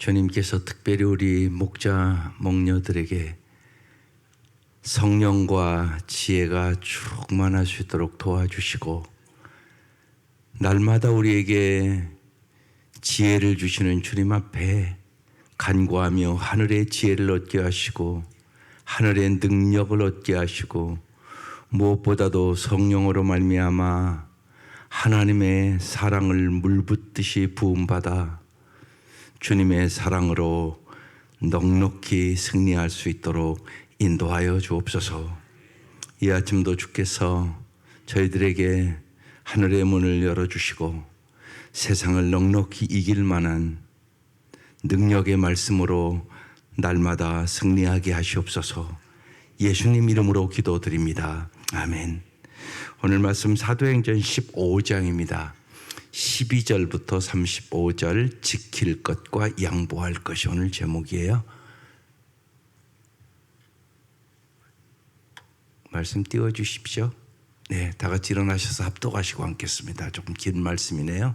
주님께서 특별히 우리 목자 목녀들에게 성령과 지혜가 충만할 수 있도록 도와주시고, 날마다 우리에게 지혜를 주시는 주님 앞에 간구하며 하늘의 지혜를 얻게 하시고 하늘의 능력을 얻게 하시고, 무엇보다도 성령으로 말미암아 하나님의 사랑을 물붓듯이 부음받아 주님의 사랑으로 넉넉히 승리할 수 있도록 인도하여 주옵소서. 이 아침도 주께서 저희들에게 하늘의 문을 열어주시고 세상을 넉넉히 이길 만한 능력의 말씀으로 날마다 승리하게 하시옵소서. 예수님 이름으로 기도드립니다. 아멘. 오늘 말씀 사도행전 15장입니다. 12절부터 35절 지킬 것과 양보할 것이 오늘 제목이에요. 말씀 띄워주십시오. 네, 다 같이 일어나셔서 합독하시고 앉겠습니다. 조금 긴 말씀이네요.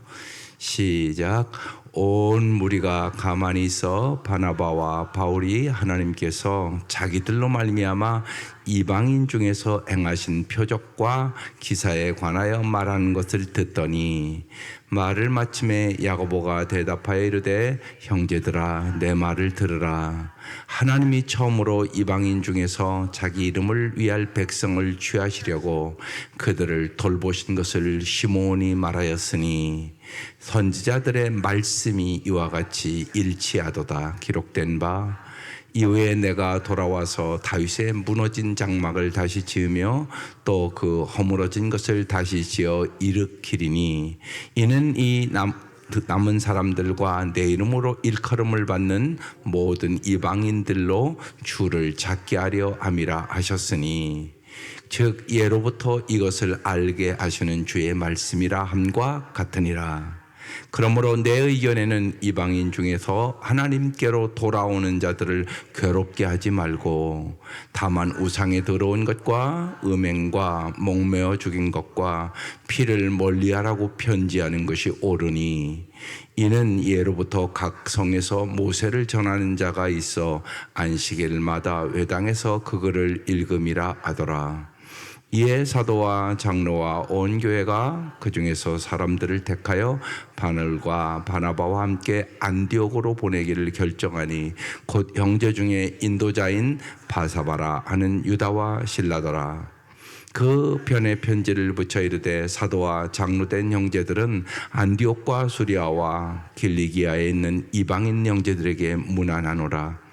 시작. 온 무리가 가만히 있어 바나바와 바울이 하나님께서 자기들로 말미암아 이방인 중에서 행하신 표적과 기사에 관하여 말하는 것을 듣더니, 말을 마침에 야고보가 대답하여 이르되, 형제들아 내 말을 들으라. 하나님이 처음으로 이방인 중에서 자기 이름을 위할 백성을 취하시려고 그들을 돌보신 것을 시므온이 말하였으니, 선지자들의 말씀이 이와 같이 일치하도다. 기록된 바, 이후에 내가 돌아와서 다윗의 무너진 장막을 다시 지으며 또 그 허물어진 것을 다시 지어 일으키리니, 이는 이 남은 사람들과 내 이름으로 일컬음을 받는 모든 이방인들로 주를 찾게 하려 함이라 하셨으니, 즉 예로부터 이것을 알게 하시는 주의 말씀이라 함과 같으니라. 그러므로 내 의견에는 이방인 중에서 하나님께로 돌아오는 자들을 괴롭게 하지 말고, 다만 우상에 더러운 것과 음행과 목매어 죽인 것과 피를 멀리하라고 편지하는 것이 옳으니, 이는 예로부터 각 성에서 모세를 전하는 자가 있어 안식일마다 회당에서 그거를 읽음이라 하더라. 이에 사도와 장로와 온 교회가 그 중에서 사람들을 택하여 바늘과 바나바와 함께 안디옥으로 보내기를 결정하니, 곧 형제 중에 인도자인 바사바라 하는 유다와 실라더라. 그 편에 편지를 붙여 이르되, 사도와 장로된 형제들은 안디옥과 수리아와 길리기아에 있는 이방인 형제들에게 문안하노라.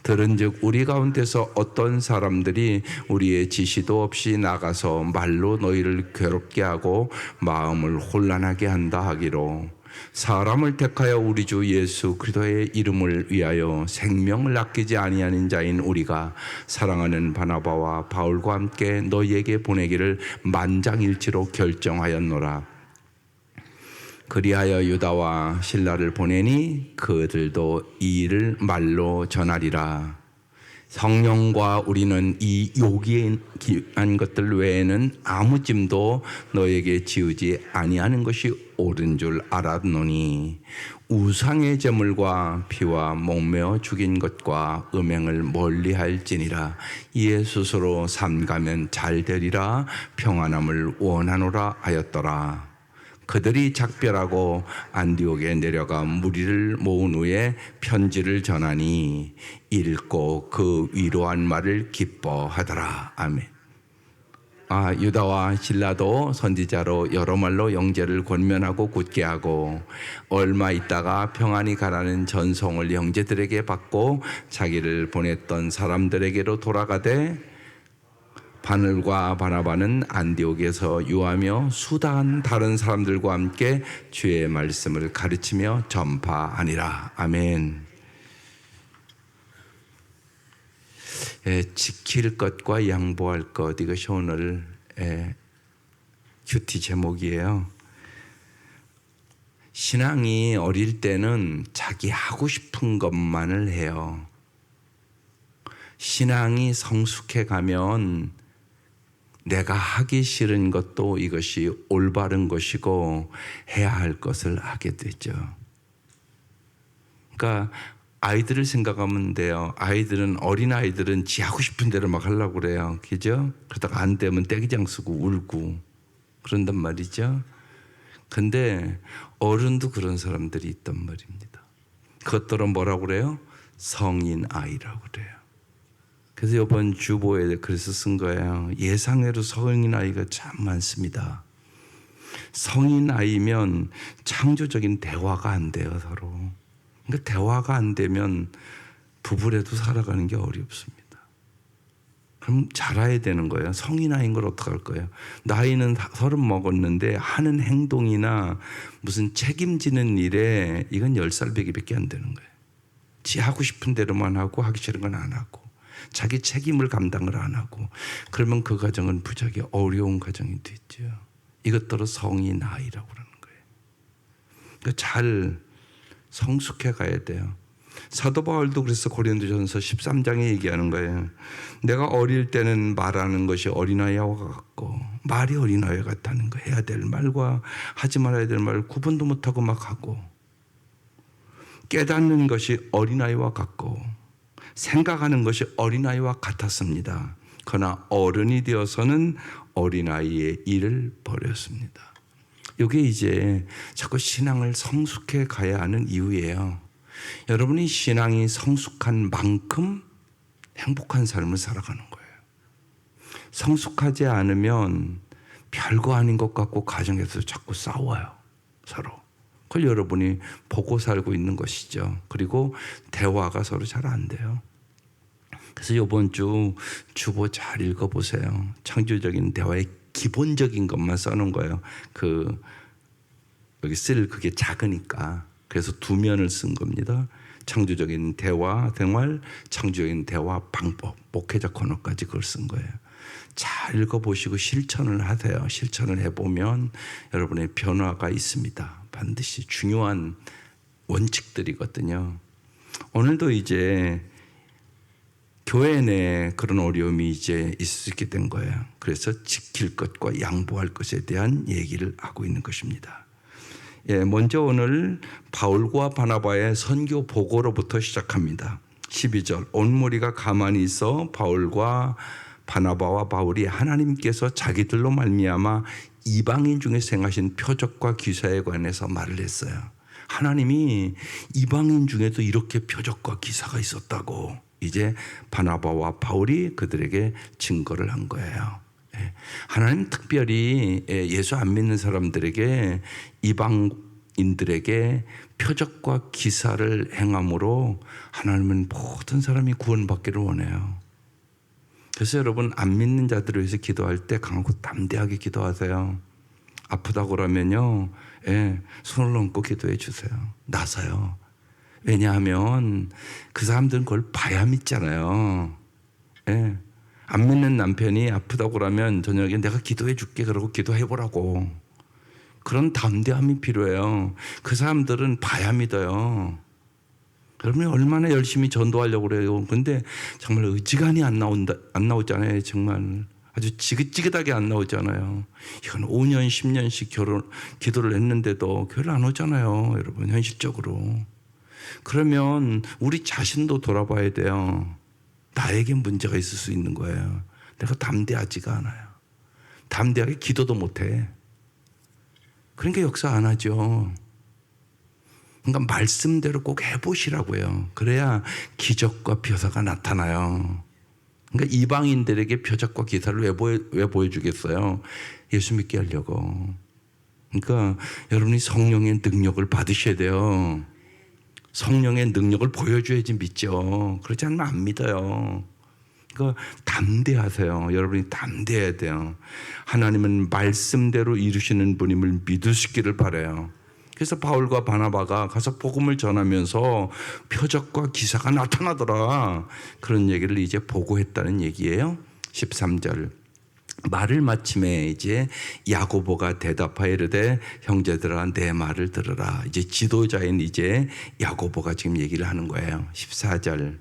들은즉 우리 가운데서 어떤 사람들이 우리의 지시도 없이 나가서 말로 너희를 괴롭게 하고 마음을 혼란하게 한다 하기로, 사람을 택하여 우리 주 예수 그리스도의 이름을 위하여 생명을 아끼지 아니하는 자인 우리가 사랑하는 바나바와 바울과 함께 너희에게 보내기를 만장일치로 결정하였노라. 그리하여 유다와 실라를 보내니 그들도 이 일을 말로 전하리라. 성령과 우리는 이 요기한 것들 외에는 아무 짐도 너에게 지우지 아니하는 것이 옳은 줄 알았노니, 우상의 제물과 피와 목매어 죽인 것과 음행을 멀리할지니라. 이에 스스로 삼가면 잘 되리라 평안함을 원하노라 하였더라. 그들이 작별하고 안디옥에 내려가 무리를 모은 후에 편지를 전하니, 읽고 그 위로한 말을 기뻐하더라. 아멘. 유다와 실라도 선지자로 여러 말로 형제를 권면하고 굳게 하고, 얼마 있다가 평안히 가라는 전송을 형제들에게 받고 자기를 보냈던 사람들에게로 돌아가되, 바늘과 바나바는 안디옥에서 유하며 수다한 다른 사람들과 함께 주의 말씀을 가르치며 전파하니라. 아멘. 지킬 것과 양보할 것, 이것이 오늘 큐티 제목이에요. 신앙이 어릴 때는 자기 하고 싶은 것만을 해요. 신앙이 성숙해 가면 내가 하기 싫은 것도 이것이 올바른 것이고 해야 할 것을 하게 되죠. 그러니까 아이들을 생각하면 돼요. 어린 아이들은 지 하고 싶은 대로 막 하려고 그래요. 그죠? 그러다가 안 되면 떼기장 쓰고 울고 그런단 말이죠. 근데 어른도 그런 사람들이 있단 말입니다. 그것들은 뭐라고 그래요? 성인 아이라고 그래요. 그래서 이번 주보에 그래서 쓴 거예요. 예상외로 성인 아이가 참 많습니다. 성인 아이면 창조적인 대화가 안 돼요, 서로. 그러니까 대화가 안 되면 부부라도 살아가는 게 어렵습니다. 그럼 자라야 되는 거예요. 성인 아이인 걸 어떡할 거예요? 나이는 30 먹었는데 하는 행동이나 무슨 책임지는 일에 이건 10살 배기밖에 안 되는 거예요. 지 하고 싶은 대로만 하고 하기 싫은 건 안 하고 자기 책임을 감당을 안 하고 그러면 그 가정은 부작위 어려운 가정이 됐죠. 이것들은 성인 아이라고 그러는 거예요. 그러니까 잘 성숙해 가야 돼요. 사도 바울도 그래서 고린도전서 13장에 얘기하는 거예요. 내가 어릴 때는 말하는 것이 어린아이와 같고 말이 어린아이 같다는 거. 해야 될 말과 하지 말아야 될 말 구분도 못하고 막 하고 깨닫는 것이 어린아이와 같고 생각하는 것이 어린아이와 같았습니다. 그러나 어른이 되어서는 어린아이의 일을 버렸습니다. 이게 이제 자꾸 신앙을 성숙해 가야 하는 이유예요. 여러분이 신앙이 성숙한 만큼 행복한 삶을 살아가는 거예요. 성숙하지 않으면 별거 아닌 것 같고 가정에서 자꾸 싸워요. 서로. 그걸 여러분이 보고 살고 있는 것이죠. 그리고 대화가 서로 잘 안 돼요. 그래서 이번 주보 잘 읽어보세요. 창조적인 대화의 기본적인 것만 써놓은 거예요. 여기 쓸 그게 작으니까. 그래서 2면을 쓴 겁니다. 창조적인 대화 생활, 창조적인 대화 방법, 목회자 코너까지 그걸 쓴 거예요. 잘 읽어보시고 실천을 하세요. 실천을 해보면 여러분의 변화가 있습니다. 반드시 중요한 원칙들이거든요. 오늘도 이제 교회 내에 그런 어려움이 이제 있을 수 있게 된 거예요. 그래서 지킬 것과 양보할 것에 대한 얘기를 하고 있는 것입니다. 먼저 오늘 바울과 바나바의 선교 보고로부터 시작합니다. 12절 온 무리가 가만히 있어 바울과 바나바와 바울이 하나님께서 자기들로 말미암아 이방인 중에 행하신 표적과 기사에 관해서 말을 했어요. 하나님이 이방인 중에도 이렇게 표적과 기사가 있었다고 이제 바나바와 바울이 그들에게 증거를 한 거예요. 하나님 특별히 예수 안 믿는 사람들에게 이방인들에게 표적과 기사를 행함으로 하나님은 모든 사람이 구원받기를 원해요. 그래서 여러분 안 믿는 자들을 위해서 기도할 때 강하고 담대하게 기도하세요. 아프다고 그러면요, 손을 얹고 기도해 주세요. 나서요. 왜냐하면 그 사람들은 그걸 봐야 믿잖아요. 안 믿는 남편이 아프다고 그러면 저녁에 내가 기도해 줄게 그러고 기도해 보라고. 그런 담대함이 필요해요. 그 사람들은 봐야 믿어요. 여러분이 얼마나 열심히 전도하려고 그래요. 근데 정말 의지간이 안 나오잖아요. 정말 아주 지긋지긋하게 안 나오잖아요. 이건 5년 10년씩 기도를 했는데도 교회를 안 오잖아요. 여러분 현실적으로. 그러면 우리 자신도 돌아봐야 돼요. 나에게 문제가 있을 수 있는 거예요. 내가 담대하지가 않아요. 담대하게 기도도 못해. 그러니까 역사 안 하죠. 그러니까 말씀대로 꼭 해보시라고요. 그래야 기적과 표사가 나타나요. 그러니까 이방인들에게 표적과 기사를 왜 보여주겠어요? 예수 믿게 하려고. 그러니까 여러분이 성령의 능력을 받으셔야 돼요. 성령의 능력을 보여줘야지 믿죠. 그렇지 않으면 안 믿어요. 그러니까 담대하세요. 여러분이 담대해야 돼요. 하나님은 말씀대로 이루시는 분임을 믿으시기를 바라요. 그래서 바울과 바나바가 가서 복음을 전하면서 표적과 기사가 나타나더라. 그런 얘기를 이제 보고했다는 얘기예요. 13절. 말을 마침에 이제 야고보가 대답하여 이르되 형제들아 내 말을 들으라. 이제 지도자인 이제 야고보가 지금 얘기를 하는 거예요. 14절.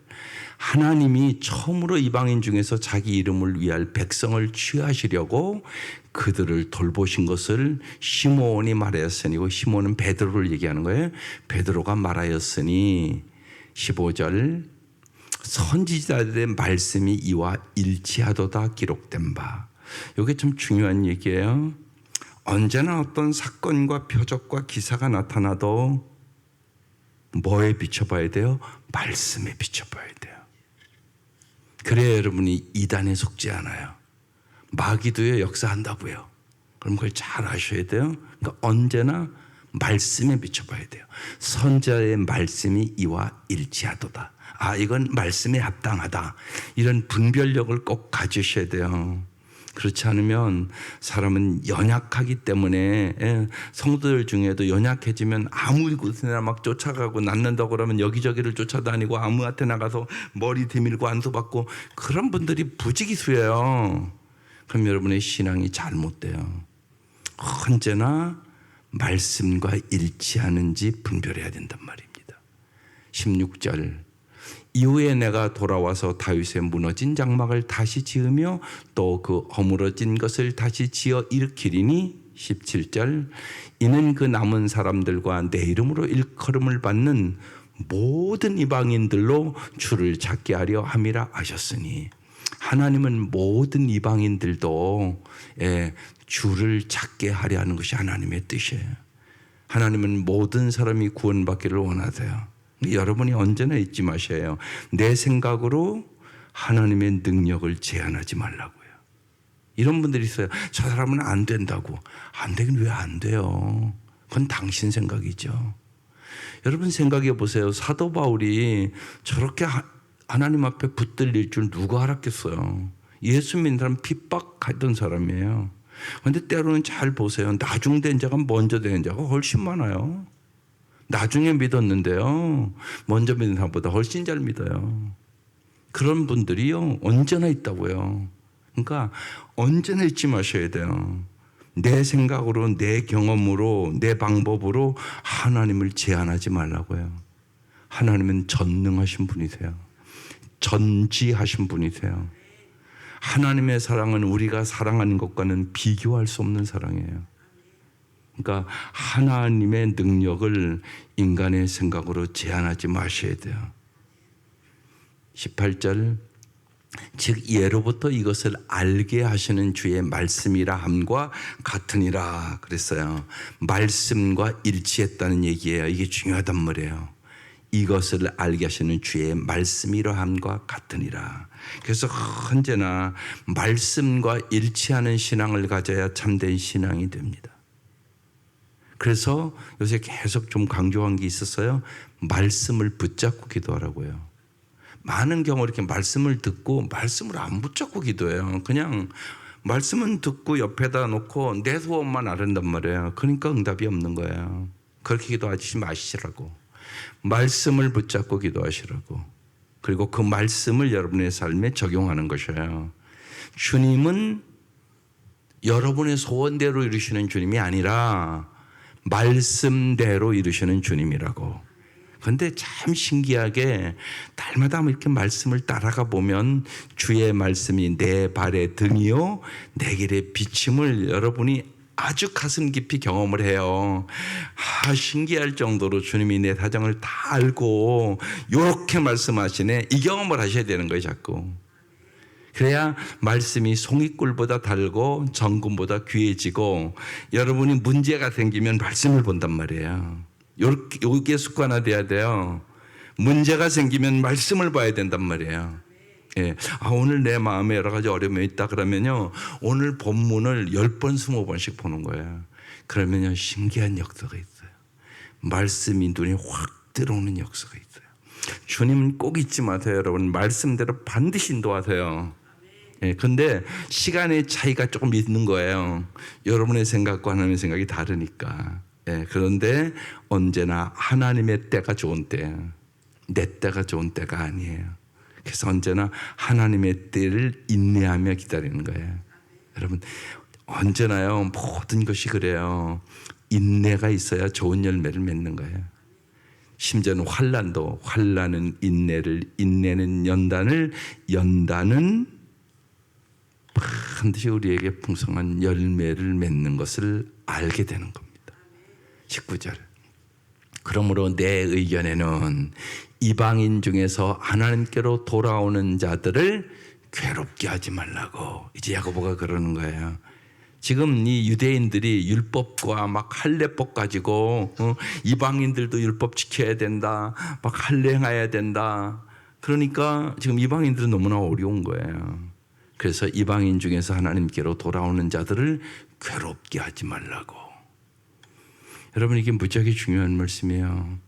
하나님이 처음으로 이방인 중에서 자기 이름을 위할 백성을 취하시려고 그들을 돌보신 것을 시몬이 말하였으니, 시몬은 베드로를 얘기하는 거예요. 베드로가 말하였으니 15절 선지자들의 말씀이 이와 일치하도다 기록된 바. 이게 좀 중요한 얘기예요. 언제나 어떤 사건과 표적과 기사가 나타나도 뭐에 비춰봐야 돼요? 말씀에 비춰봐야 돼요. 그래야 여러분이 이단에 속지 않아요. 마귀도요 역사한다고요. 그럼 그걸 잘 아셔야 돼요. 그러니까 언제나 말씀에 비춰봐야 돼요. 선자의 말씀이 이와 일치하도다. 아, 이건 말씀에 합당하다. 이런 분별력을 꼭 가지셔야 돼요. 그렇지 않으면 사람은 연약하기 때문에, 성도들 중에도 연약해지면 아무 곳에나 막 쫓아가고 낫는다고 그러면 여기저기를 쫓아다니고 아무한테 나가서 머리 대밀고 안수받고 그런 분들이 부지기수예요. 그럼 여러분의 신앙이 잘못돼요. 언제나 말씀과 일치하는지 분별해야 된단 말입니다. 16절 이후에 내가 돌아와서 다윗의 무너진 장막을 다시 지으며 또 그 허물어진 것을 다시 지어 일으키리니 17절 이는 그 남은 사람들과 내 이름으로 일컬음을 받는 모든 이방인들로 주를 찾게 하려 함이라 하셨으니 하나님은 모든 이방인들도 주를 찾게 하려 하는 것이 하나님의 뜻이에요. 하나님은 모든 사람이 구원받기를 원하세요. 여러분이 언제나 잊지 마셔요. 내 생각으로 하나님의 능력을 제한하지 말라고요. 이런 분들이 있어요. 저 사람은 안 된다고. 안 되긴 왜 안 돼요? 그건 당신 생각이죠. 여러분 생각해 보세요. 사도 바울이 저렇게 하나님 앞에 붙들릴 줄 누가 알았겠어요? 예수 믿는 사람 핍박하던 사람이에요. 그런데 때로는 잘 보세요. 나중된 자가 먼저 된 자가 훨씬 많아요. 나중에 믿었는데요. 먼저 믿는 사람보다 훨씬 잘 믿어요. 그런 분들이요. 언제나 있다고요. 그러니까 언제나 잊지 마셔야 돼요. 내 생각으로, 내 경험으로, 내 방법으로 하나님을 제한하지 말라고요. 하나님은 전능하신 분이세요. 전지하신 분이세요. 하나님의 사랑은 우리가 사랑하는 것과는 비교할 수 없는 사랑이에요. 그러니까 하나님의 능력을 인간의 생각으로 제한하지 마셔야 돼요. 18절 즉 예로부터 이것을 알게 하시는 주의 말씀이라 함과 같으니라 그랬어요. 말씀과 일치했다는 얘기예요. 이게 중요하단 말이에요. 이것을 알게 하시는 주의 말씀이라 함과 같으니라. 그래서 언제나 말씀과 일치하는 신앙을 가져야 참된 신앙이 됩니다. 그래서 요새 계속 좀 강조한 게 있었어요. 말씀을 붙잡고 기도하라고요. 많은 경우 이렇게 말씀을 듣고 말씀을 안 붙잡고 기도해요. 그냥 말씀은 듣고 옆에다 놓고 내 소원만 아른단 말이에요. 그러니까 응답이 없는 거예요. 그렇게 기도하지 마시라고. 말씀을 붙잡고 기도하시라고. 그리고 그 말씀을 여러분의 삶에 적용하는 것이에요. 주님은 여러분의 소원대로 이루시는 주님이 아니라 말씀대로 이루시는 주님이라고. 그런데 참 신기하게 날마다 이렇게 말씀을 따라가 보면 주의 말씀이 내 발의 등이요 내 길의 비침을 여러분이 아주 가슴 깊이 경험을 해요. 신기할 정도로 주님이 내 사정을 다 알고 이렇게 말씀하시네. 이 경험을 하셔야 되는 거예요, 자꾸. 그래야 말씀이 송이꿀보다 달고 정금보다 귀해지고 여러분이 문제가 생기면 말씀을 본단 말이에요. 요게 습관화돼야 돼요. 문제가 생기면 말씀을 봐야 된단 말이에요. 예. 오늘 내 마음에 여러 가지 어려움이 있다 그러면요. 오늘 본문을 10번, 20번씩 보는 거예요. 그러면요. 신기한 역사가 있어요. 말씀이 눈에 확 들어오는 역사가 있어요. 주님은 꼭 잊지 마세요, 여러분. 말씀대로 반드시 인도하세요. 예, 근데 시간의 차이가 조금 있는 거예요. 여러분의 생각과 하나님의 생각이 다르니까. 예, 그런데 언제나 하나님의 때가 좋은 때예요. 내 때가 좋은 때가 아니에요. 그래서 언제나 하나님의 때를 인내하며 기다리는 거예요. 여러분 언제나요 모든 것이 그래요. 인내가 있어야 좋은 열매를 맺는 거예요. 심지어는 환난도 환난은 인내를, 인내는 연단을, 연단은 반드시 우리에게 풍성한 열매를 맺는 것을 알게 되는 겁니다. 19절 그러므로 내 의견에는 이방인 중에서 하나님께로 돌아오는 자들을 괴롭게 하지 말라고 이제 야고보가 그러는 거예요. 지금 이 유대인들이 율법과 막 할례법 가지고 이방인들도 율법 지켜야 된다, 막 할례 행해야 된다. 그러니까 지금 이방인들은 너무나 어려운 거예요. 그래서 이방인 중에서 하나님께로 돌아오는 자들을 괴롭게 하지 말라고. 여러분, 이게 무지하게 중요한 말씀이에요.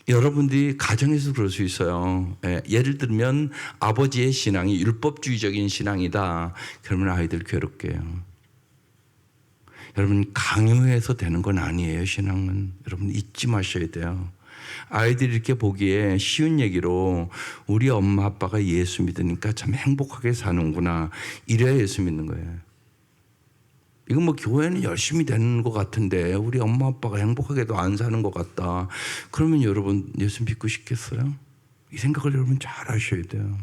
여러분들이 가정에서 그럴 수 있어요. 예를 들면 아버지의 신앙이 율법주의적인 신앙이다. 그러면 아이들 괴롭게 해요. 여러분, 강요해서 되는 건 아니에요. 신앙은. 여러분 잊지 마셔야 돼요. 아이들이 이렇게 보기에 쉬운 얘기로 우리 엄마 아빠가 예수 믿으니까 참 행복하게 사는구나, 이래야 예수 믿는 거예요. 이건 뭐 교회는 열심히 되는 것 같은데 우리 엄마 아빠가 행복하게도 안 사는 것 같다. 그러면 여러분 예수 믿고 싶겠어요? 이 생각을 여러분 잘 하셔야 돼요.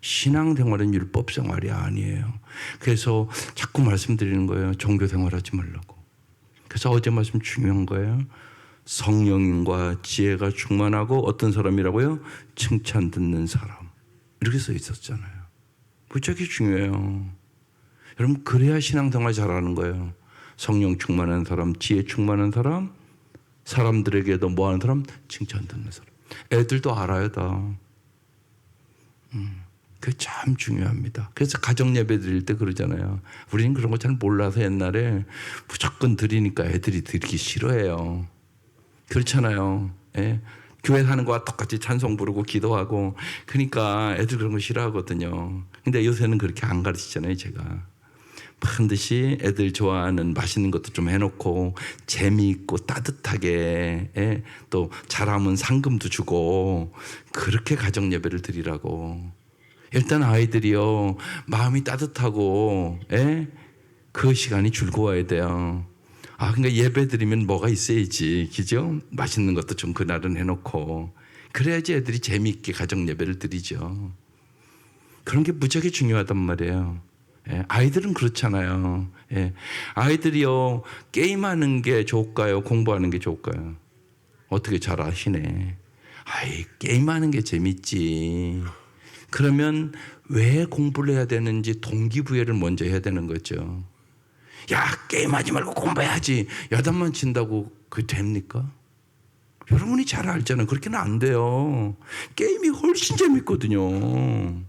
신앙생활은 율법생활이 아니에요. 그래서 자꾸 말씀드리는 거예요. 종교생활하지 말라고. 그래서 어제 말씀 중요한 거예요. 성령과 지혜가 충만하고 어떤 사람이라고요? 칭찬 듣는 사람. 이렇게 써 있었잖아요. 무지하게 중요해요. 여러분, 그래야 신앙생활 잘하는 거예요. 성령 충만한 사람, 지혜 충만한 사람, 사람들에게도 뭐하는 사람? 칭찬 듣는 사람. 애들도 알아야 다. 그게 참 중요합니다. 그래서 가정 예배 드릴 때 그러잖아요. 우리는 그런 거 잘 몰라서 옛날에 무조건 드리니까 애들이 드리기 싫어해요. 그렇잖아요. 예? 교회 하는 거와 똑같이 찬송 부르고 기도하고, 그러니까 애들 그런 거 싫어하거든요. 근데 요새는 그렇게 안 가르치잖아요, 제가. 반드시 애들 좋아하는 맛있는 것도 좀 해놓고 재미있고 따뜻하게, 예? 또 잘하면 상금도 주고 그렇게 가정 예배를 드리라고. 일단 아이들이요 마음이 따뜻하고, 예? 그 시간이 즐거워야 돼요. 그러니까 예배 드리면 뭐가 있어야지, 그죠? 맛있는 것도 좀 그날은 해놓고 그래야지 애들이 재미있게 가정 예배를 드리죠. 그런 게 무지하게 중요하단 말이에요. 예, 아이들은 그렇잖아요. 예, 아이들이요 게임하는 게 좋을까요? 공부하는 게 좋을까요? 어떻게 잘 아시네. 게임하는 게 재밌지. 그러면 왜 공부를 해야 되는지 동기부여를 먼저 해야 되는 거죠. 야, 게임하지 말고 공부해야지. 야단만 친다고 그게 됩니까? 여러분이 잘 알잖아요. 그렇게는 안 돼요. 게임이 훨씬 재밌거든요.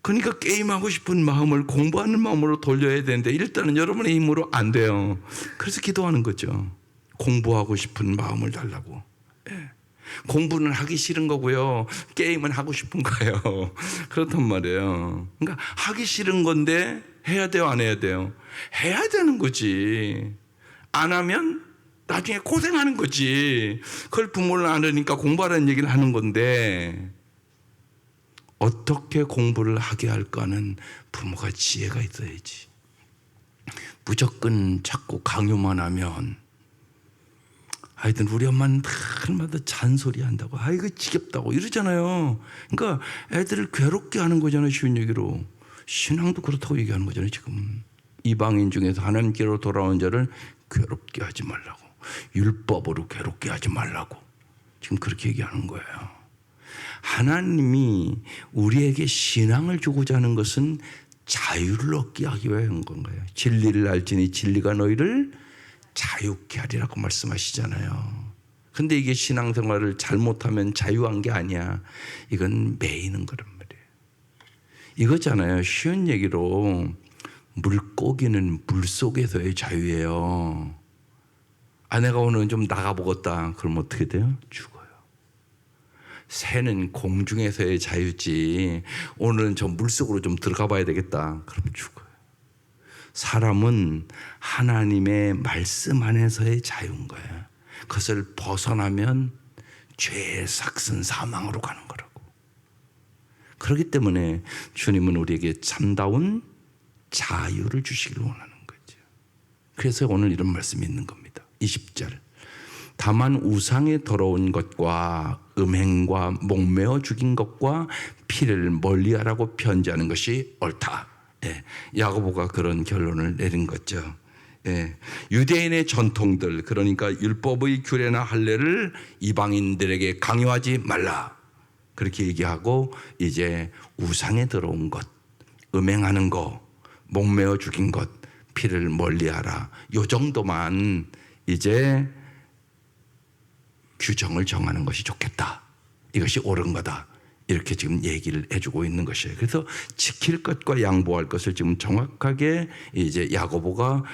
그러니까 게임하고 싶은 마음을 공부하는 마음으로 돌려야 되는데 일단은 여러분의 힘으로 안 돼요. 그래서 기도하는 거죠. 공부하고 싶은 마음을 달라고. 예. 공부는 하기 싫은 거고요. 게임은 하고 싶은 거예요. 그렇단 말이에요. 그러니까 하기 싫은 건데 해야 돼요, 안 해야 돼요? 해야 되는 거지. 안 하면 나중에 고생하는 거지. 그걸 부모를 안 하니까 공부하라는 얘기를 하는 건데, 어떻게 공부를 하게 할까는 부모가 지혜가 있어야지. 무조건 자꾸 강요만 하면 아이들, 우리 엄마는 날마다 잔소리 한다고, 이거 지겹다고 이러잖아요. 그러니까 애들을 괴롭게 하는 거잖아요. 쉬운 얘기로. 신앙도 그렇다고 얘기하는 거잖아요. 지금 이방인 중에서 하나님께로 돌아온 자를 괴롭게 하지 말라고, 율법으로 괴롭게 하지 말라고 지금 그렇게 얘기하는 거예요. 하나님이 우리에게 신앙을 주고자 하는 것은 자유를 얻게 하기 위해 한 건가요? 진리를 알지니 진리가 너희를 자유케 하리라고 말씀하시잖아요. 근데 이게 신앙생활을 잘못하면 자유한 게 아니야. 이건 매이는 거란 말이에요. 이거잖아요. 쉬운 얘기로 물고기는 물속에서의 자유예요. 내가 오늘 좀 나가보겠다. 그럼 어떻게 돼요? 죽어요. 새는 공중에서의 자유지, 오늘은 저 물속으로 좀 들어가 봐야 되겠다. 그럼 죽어요. 사람은 하나님의 말씀 안에서의 자유인 거예요. 그것을 벗어나면 죄의 삭슨 사망으로 가는 거라고. 그렇기 때문에 주님은 우리에게 참다운 자유를 주시기를 원하는 거죠. 그래서 오늘 이런 말씀이 있는 겁니다. 20절. 다만 우상에 더러운 것과 음행과 목매어 죽인 것과 피를 멀리하라고 편지하는 것이 옳다. 예, 야고보가 그런 결론을 내린 거죠. 예, 유대인의 전통들, 그러니까 율법의 규례나 할례를 이방인들에게 강요하지 말라, 그렇게 얘기하고 이제 우상에 들어온 것, 음행하는 거, 목매어 죽인 것, 피를 멀리하라, 요 정도만 이제 규정을 정하는 것이 좋겠다, 이것이 옳은 거다, 이렇게 지금 얘기를 해주고 있는 것이에요. 그래서 지킬 것과 양보할 것을 지금 정확하게 이제 야고보가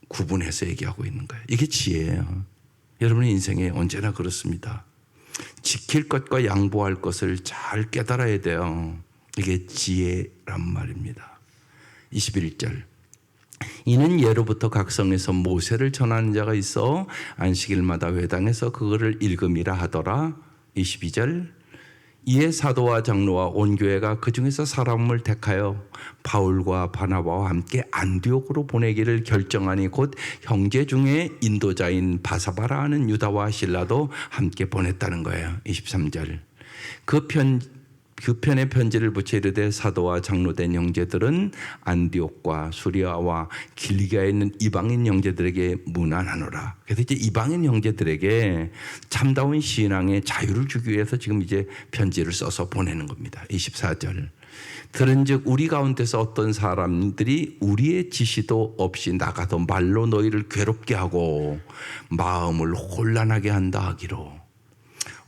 구분해서 얘기하고 있는 거예요. 이게 지혜예요. 여러분의 인생에 언제나 그렇습니다. 지킬 것과 양보할 것을 잘 깨달아야 돼요. 이게 지혜란 말입니다. 21절. 이는 예로부터 각 성에서 모세를 전하는 자가 있어 안식일마다 회당에서 그거를 읽음이라 하더라. 22절. 이에 사도와 장로와 온 교회가 그 중에서 사람을 택하여 바울과 바나바와 함께 안디옥으로 보내기를 결정하니 곧 형제 중에 인도자인 바사바라 하는 유다와 실라도 함께 보냈다는 거예요. 23절. 그 편에 편지를 붙여 이르되 사도와 장로된 형제들은 안디옥과 수리아와 길리기아에 있는 이방인 형제들에게 문안하노라. 그래서 이제 이방인 형제들에게 참다운 신앙의 자유를 주기 위해서 지금 이제 편지를 써서 보내는 겁니다. 24절. 들은즉 우리 가운데서 어떤 사람들이 우리의 지시도 없이 나가서 말로 너희를 괴롭게 하고 마음을 혼란하게 한다 하기로.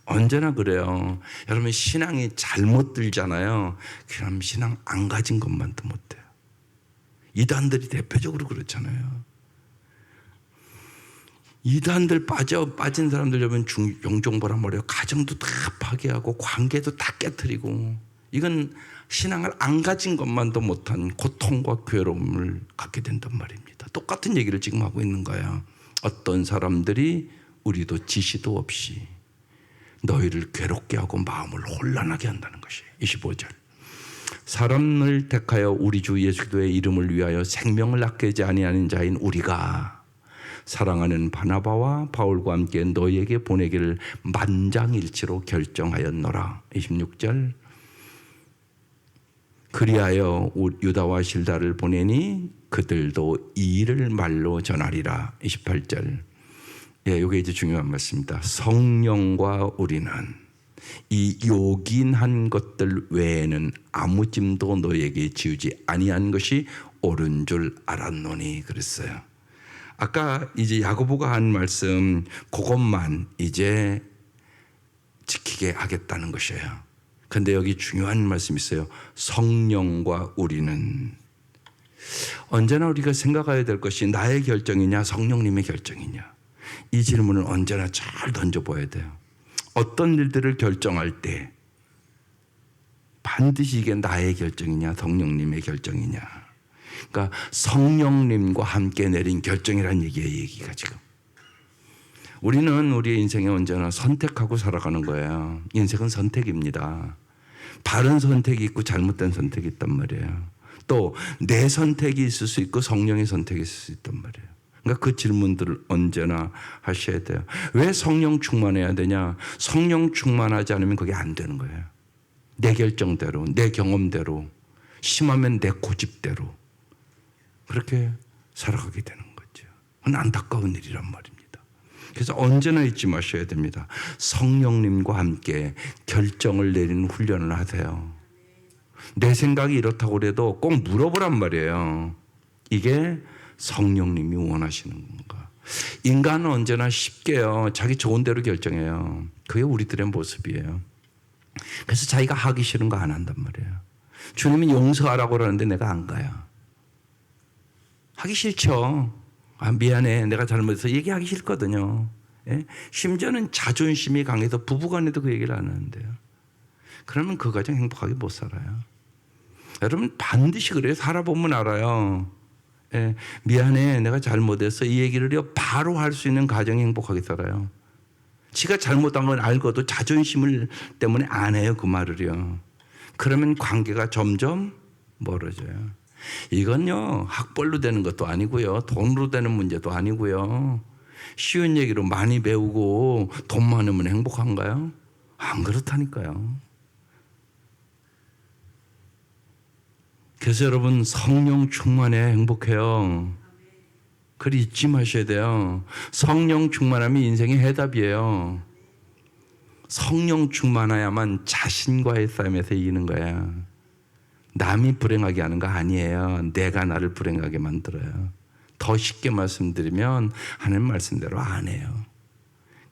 언제나 그래요. 여러분 신앙이 잘못 들잖아요. 그럼 신앙 안 가진 것만도 못해요. 이단들이 대표적으로 그렇잖아요. 이단들 빠진 사람들 여러분 영종보란 말이에요. 가정도 다 파괴하고 관계도 다 깨트리고, 이건 신앙을 안 가진 것만도 못한 고통과 괴로움을 갖게 된단 말입니다. 똑같은 얘기를 지금 하고 있는 거예요. 어떤 사람들이 우리도 지시도 없이 너희를 괴롭게 하고 마음을 혼란하게 한다는 것이 25절. 사람을 택하여 우리 주 예수 그리스도의 이름을 위하여 생명을 아끼지 아니하는 자인 우리가 사랑하는 바나바와 바울과 함께 너희에게 보내기를 만장일치로 결정하였노라. 26절. 그리하여 유다와 실다를 보내니 그들도 이 일을 말로 전하리라. 28절. 예, 이게 이제 중요한 말씀입니다. 성령과 우리는 이 요긴한 것들 외에는 아무 짐도 너에게 지우지 아니한 것이 옳은 줄 알았노니 그랬어요. 아까 이제 야고보가 한 말씀 그것만 이제 지키게 하겠다는 것이에요. 그런데 여기 중요한 말씀이 있어요. 성령과 우리는. 언제나 우리가 생각해야 될 것이 나의 결정이냐 성령님의 결정이냐, 이 질문을 언제나 잘 던져봐야 돼요. 어떤 일들을 결정할 때 반드시 이게 나의 결정이냐 성령님의 결정이냐. 그러니까 성령님과 함께 내린 결정이라는 얘기예요. 얘기가 지금. 우리는 우리의 인생에 언제나 선택하고 살아가는 거예요. 인생은 선택입니다. 바른 선택이 있고 잘못된 선택이 있단 말이에요. 또 내 선택이 있을 수 있고 성령의 선택이 있을 수 있단 말이에요. 그러니까 그 질문들을 언제나 하셔야 돼요. 왜 성령 충만해야 되냐? 성령 충만하지 않으면 그게 안 되는 거예요. 내 결정대로, 내 경험대로, 심하면 내 고집대로 그렇게 살아가게 되는 거죠. 그건 안타까운 일이란 말입니다. 그래서 언제나 잊지 마셔야 됩니다. 성령님과 함께 결정을 내리는 훈련을 하세요. 내 생각이 이렇다고 해도 꼭 물어보란 말이에요. 이게 성령님이 원하시는 건가? 인간은 언제나 쉽게요, 자기 좋은 대로 결정해요. 그게 우리들의 모습이에요. 그래서 자기가 하기 싫은 거 안 한단 말이에요. 주님이 용서하라고 그러는데 내가 안 가요. 하기 싫죠. 아, 미안해, 내가 잘못해서 얘기하기 싫거든요. 예? 심지어는 자존심이 강해서 부부간에도 그 얘기를 안 하는데요. 그러면 그 가정 행복하게 못 살아요. 여러분 반드시 그래요. 살아보면 알아요. 예, 미안해, 내가 잘못해서 이 얘기를 바로 할 수 있는 가정이 행복하게 살아요. 지가 잘못한 건 알고도 자존심을 때문에 안 해요. 그 말을요. 그러면 관계가 점점 멀어져요. 이건요 학벌로 되는 것도 아니고요, 돈으로 되는 문제도 아니고요. 쉬운 얘기로 많이 배우고 돈 많으면 행복한가요? 안 그렇다니까요. 그래서 여러분 성령 충만해 행복해요. 그걸 잊지 마셔야 돼요. 성령 충만함이 인생의 해답이에요. 성령 충만해야만 자신과의 싸움에서 이기는 거야. 남이 불행하게 하는 거 아니에요. 내가 나를 불행하게 만들어요. 더 쉽게 말씀드리면 하나님 말씀대로 안 해요.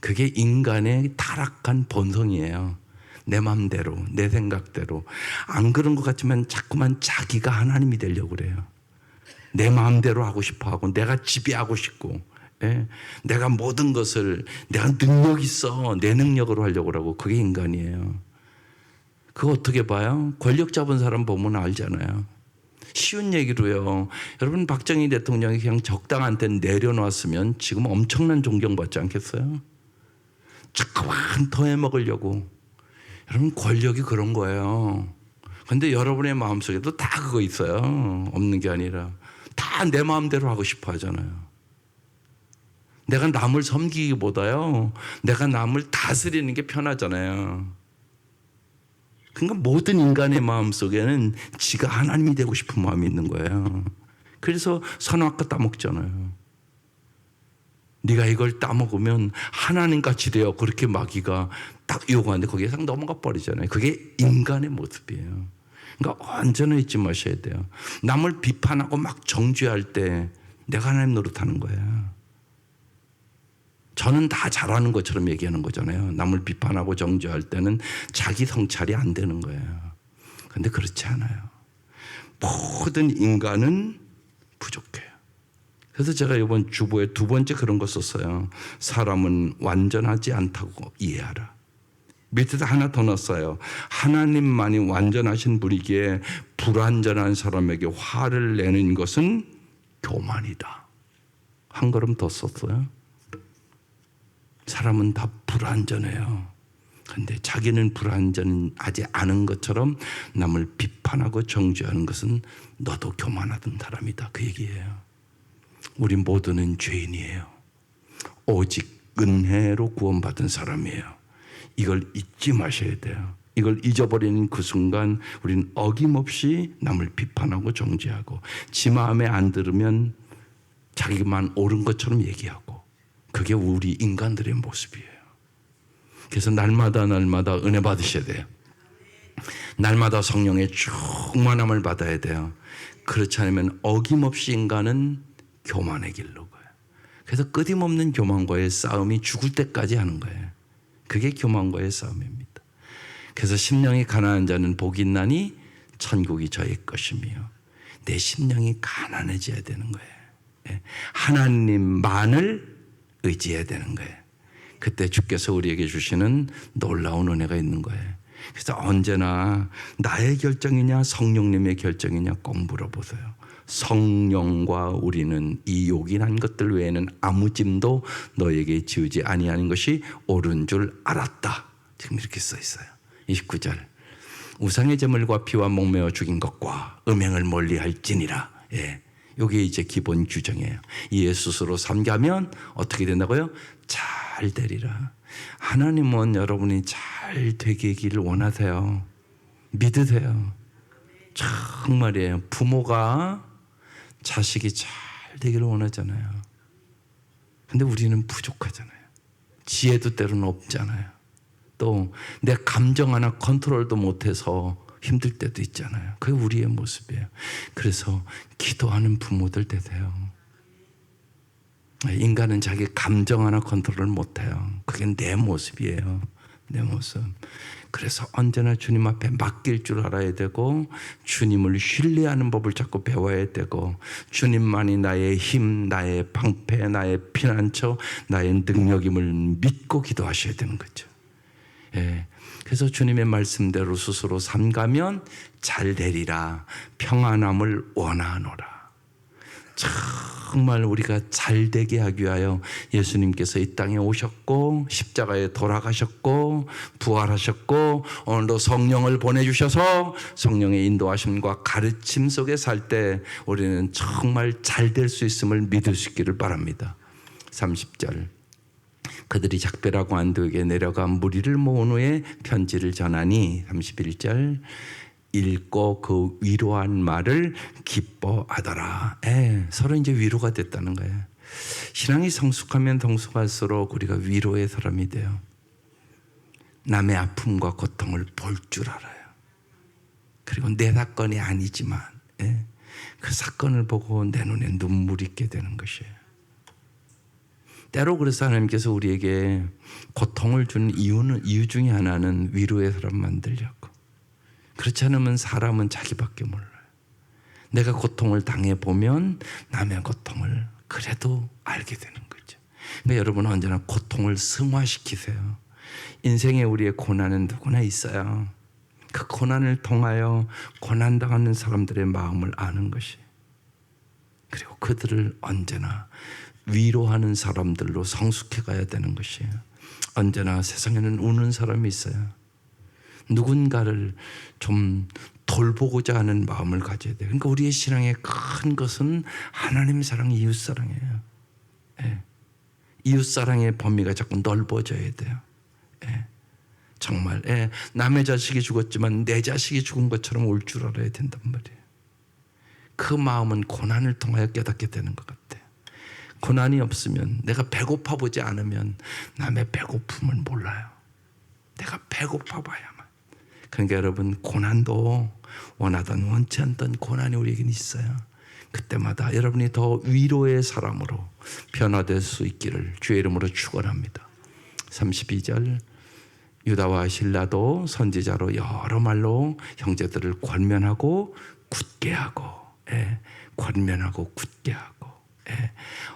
그게 인간의 타락한 본성이에요. 내 마음대로, 내 생각대로. 안 그런 것 같지만 자꾸만 자기가 하나님이 되려고 그래요. 내 마음대로 하고 싶어 하고, 내가 지배하고 싶고, 내가 모든 것을, 내가 능력 있어, 내 능력으로 하려고 하고, 그게 인간이에요. 그거 어떻게 봐요? 권력 잡은 사람 보면 알잖아요. 쉬운 얘기로요. 여러분, 박정희 대통령이 그냥 적당한 때 내려놨으면 지금 엄청난 존경받지 않겠어요? 자꾸만 더 해먹으려고. 여러분, 권력이 그런 거예요. 근데 여러분의 마음속에도 다 그거 있어요. 없는 게 아니라. 다 내 마음대로 하고 싶어 하잖아요. 내가 남을 섬기기보다요, 내가 남을 다스리는 게 편하잖아요. 그러니까 모든 인간의 마음속에는 지가 하나님이 되고 싶은 마음이 있는 거예요. 그래서 선악과 따먹잖아요. 네가 이걸 따먹으면 하나님같이 되어, 그렇게 마귀가 딱 요구하는데 거기에 상 넘어가 버리잖아요. 그게 인간의 모습이에요. 그러니까 언제나 잊지 마셔야 돼요. 남을 비판하고 막 정죄할 때 내가 하나님 노릇하는 거예요. 저는 다 잘하는 것처럼 얘기하는 거잖아요. 남을 비판하고 정죄할 때는 자기 성찰이 안 되는 거예요. 그런데 그렇지 않아요. 모든 인간은 부족해요. 그래서 제가 이번 주보에 두 번째 그런 거 썼어요. 사람은 완전하지 않다고 이해하라. 밑에다 하나 더 넣었어요. 하나님만이 완전하신 분이기에 불완전한 사람에게 화를 내는 것은 교만이다. 한 걸음 더 썼어요. 사람은 다 불완전해요. 그런데 자기는 불완전하지 않은 것처럼 남을 비판하고 정죄하는 것은 너도 교만하던 사람이다. 그 얘기예요. 우리 모두는 죄인이에요. 오직 은혜로 구원받은 사람이에요. 이걸 잊지 마셔야 돼요. 이걸 잊어버리는 그 순간 우리는 어김없이 남을 비판하고 정죄하고, 지 마음에 안 들으면 자기만 옳은 것처럼 얘기하고, 그게 우리 인간들의 모습이에요. 그래서 날마다 은혜 받으셔야 돼요. 날마다 성령의 충만함을 받아야 돼요. 그렇지 않으면 어김없이 인간은 교만의 길로 가요. 그래서 끊임없는 교만과의 싸움이 죽을 때까지 하는 거예요. 그게 교만과의 싸움입니다. 그래서 심령이 가난한 자는 복이 있나니 천국이 저의 것이며, 내 심령이 가난해져야 되는 거예요. 하나님만을 의지해야 되는 거예요. 그때 주께서 우리에게 주시는 놀라운 은혜가 있는 거예요. 그래서 언제나 나의 결정이냐 성령님의 결정이냐 꼭 물어보세요. 성령과 우리는 이 요긴한 것들 외에는 아무 짐도 너에게 지우지 아니하는 것이 옳은 줄 알았다. 지금 이렇게 써 있어요. 29절. 우상의 제물과 피와 목매어 죽인 것과 음행을 멀리할지니라. 이게 이제 기본 규정이에요. 이에 스스로 삼가면 어떻게 된다고요? 잘 되리라. 하나님은 여러분이 잘 되기를 원하세요. 믿으세요. 정말이에요. 부모가 자식이 잘 되기를 원하잖아요. 근데 우리는 부족하잖아요. 지혜도 때로는 없잖아요. 또 내 감정 하나 컨트롤도 못해서 힘들 때도 있잖아요. 그게 우리의 모습이에요. 그래서 기도하는 부모들 되세요. 인간은 자기 감정 하나 컨트롤을 못해요. 그게 내 모습이에요. 내 모습. 그래서 언제나 주님 앞에 맡길 줄 알아야 되고, 주님을 신뢰하는 법을 자꾸 배워야 되고, 주님만이 나의 힘, 나의 방패, 나의 피난처, 나의 능력임을 믿고 기도하셔야 되는 거죠. 그래서 주님의 말씀대로 스스로 삼가면 잘 되리라. 평안함을 원하노라. 정말 우리가 잘 되게 하기 위하여 예수님께서 이 땅에 오셨고, 십자가에 돌아가셨고, 부활하셨고, 오늘도 성령을 보내주셔서 성령의 인도하심과 가르침 속에 살 때 우리는 정말 잘 될 수 있음을 믿을 수 있기를 바랍니다. 30절. 그들이 작별하고 안도에게 내려가 무리를 모은 후에 편지를 전하니, 31절. 읽고 그 위로한 말을 기뻐하더라. 서로 이제 위로가 됐다는 거예요. 신앙이 성숙하면 성숙할수록 우리가 위로의 사람이 돼요. 남의 아픔과 고통을 볼 줄 알아요. 그리고 내 사건이 아니지만 그 사건을 보고 내 눈에 눈물이 있게 되는 것이에요. 때로 그래서 하나님께서 우리에게 고통을 주는 이유 중에 하나는 위로의 사람 만들려고. 그렇지 않으면 사람은 자기밖에 몰라요. 내가 고통을 당해보면 남의 고통을 그래도 알게 되는 거죠. 그러니까 여러분은 언제나 고통을 승화시키세요. 인생에 우리의 고난은 누구나 있어요. 그 고난을 통하여 고난당하는 사람들의 마음을 아는 것이, 그리고 그들을 언제나 위로하는 사람들로 성숙해 가야 되는 것이에요. 언제나 세상에는 우는 사람이 있어요. 누군가를 좀 돌보고자 하는 마음을 가져야 돼요. 그러니까 우리의 신앙의 큰 것은 하나님 사랑, 이웃 사랑이에요. 이웃 사랑의 범위가 자꾸 넓어져야 돼요. 정말 남의 자식이 죽었지만 내 자식이 죽은 것처럼 올 줄 알아야 된단 말이에요. 그 마음은 고난을 통하여 깨닫게 되는 것 같아요. 고난이 없으면, 내가 배고파 보지 않으면 남의 배고픔을 몰라요. 내가 배고파 봐야만. 그러니까 여러분, 고난도 원하던 원치 않던 고난이 우리에게는 있어요. 그때마다 여러분이 더 위로의 사람으로 변화될 수 있기를 주의 이름으로 축원합니다. 32절, 유다와 실라도 선지자로 여러 말로 형제들을 권면하고 굳게 하고, 권면하고 굳게 하고,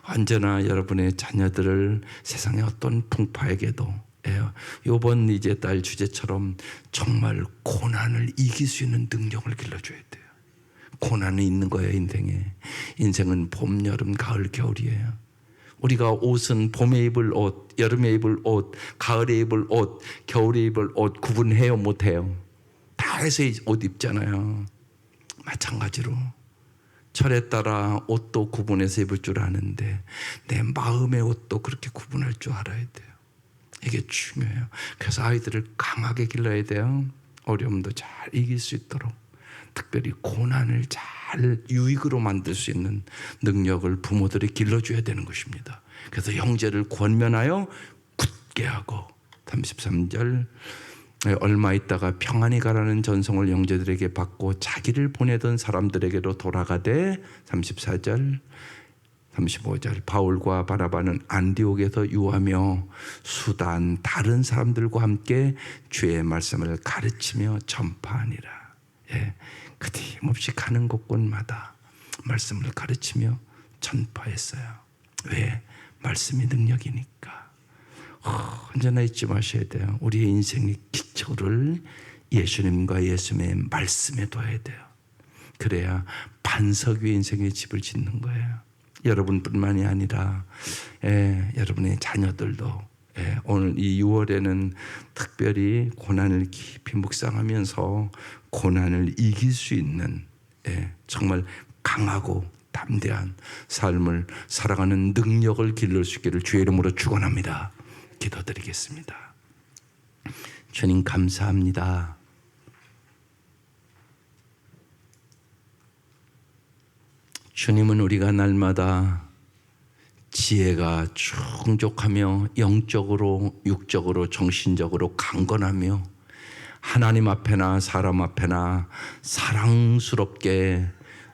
언제나 여러분의 자녀들을 세상의 어떤 풍파에게도, 이번 이제 딸 주제처럼 정말 고난을 이길 수 있는 능력을 길러줘야 돼요. 고난이 있는 거예요, 인생에. 인생은 봄, 여름, 가을, 겨울이에요. 우리가 옷은 봄에 입을 옷, 여름에 입을 옷, 가을에 입을 옷, 겨울에 입을 옷 구분해요, 못해요? 다 해서 옷 입잖아요. 마찬가지로 철에 따라 옷도 구분해서 입을 줄 아는데 내 마음의 옷도 그렇게 구분할 줄 알아야 돼요. 이게 중요해요. 그래서 아이들을 강하게 길러야 돼요. 어려움도 잘 이길 수 있도록, 특별히 고난을 잘 유익으로 만들 수 있는 능력을 부모들이 길러줘야 되는 것입니다. 그래서 형제를 권면하여 굳게 하고, 33절, 얼마 있다가 평안히 가라는 전송을 형제들에게 받고 자기를 보내던 사람들에게로 돌아가되, 34절, 35절, 바울과 바나바는 안디옥에서 유하며 수단 다른 사람들과 함께 주의 말씀을 가르치며 전파하니라. 끊임없이 가는 곳곳마다 말씀을 가르치며 전파했어요. 왜? 말씀이 능력이니까. 언제나 잊지 마셔야 돼요. 우리의 인생의 기초를 예수님과 예수님의 말씀에 둬야 돼요. 그래야 반석 위에 인생의 집을 짓는 거예요. 여러분뿐만이 아니라 여러분의 자녀들도 오늘 이 6월에는 특별히 고난을 깊이 묵상하면서 고난을 이길 수 있는 정말 강하고 담대한 삶을 살아가는 능력을 길러줄 수 있기를 주의 이름으로 축원합니다. 기도드리겠습니다. 주님 감사합니다. 주님은 우리가 날마다 지혜가 충족하며 영적으로, 육적으로, 정신적으로 강건하며 하나님 앞에나 사람 앞에나 사랑스럽게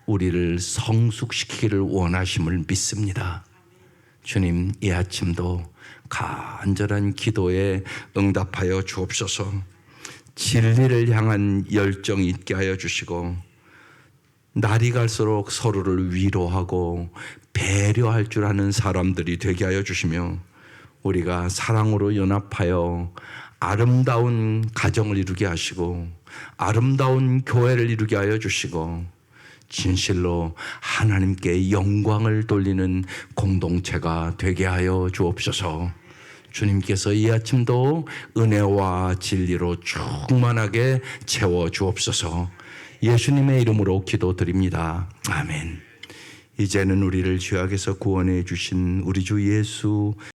우리를 성숙시키기를 원하심을 믿습니다. 주님, 이 아침도 간절한 기도에 응답하여 주옵소서. 진리를 향한 열정이 있게 하여 주시고, 날이 갈수록 서로를 위로하고 배려할 줄 아는 사람들이 되게 하여 주시며, 우리가 사랑으로 연합하여 아름다운 가정을 이루게 하시고 아름다운 교회를 이루게 하여 주시고, 진실로 하나님께 영광을 돌리는 공동체가 되게 하여 주옵소서. 주님께서 이 아침도 은혜와 진리로 충만하게 채워 주옵소서. 예수님의 이름으로 기도드립니다. 아멘. 이제는 우리를 죄악에서 구원해 주신 우리 주 예수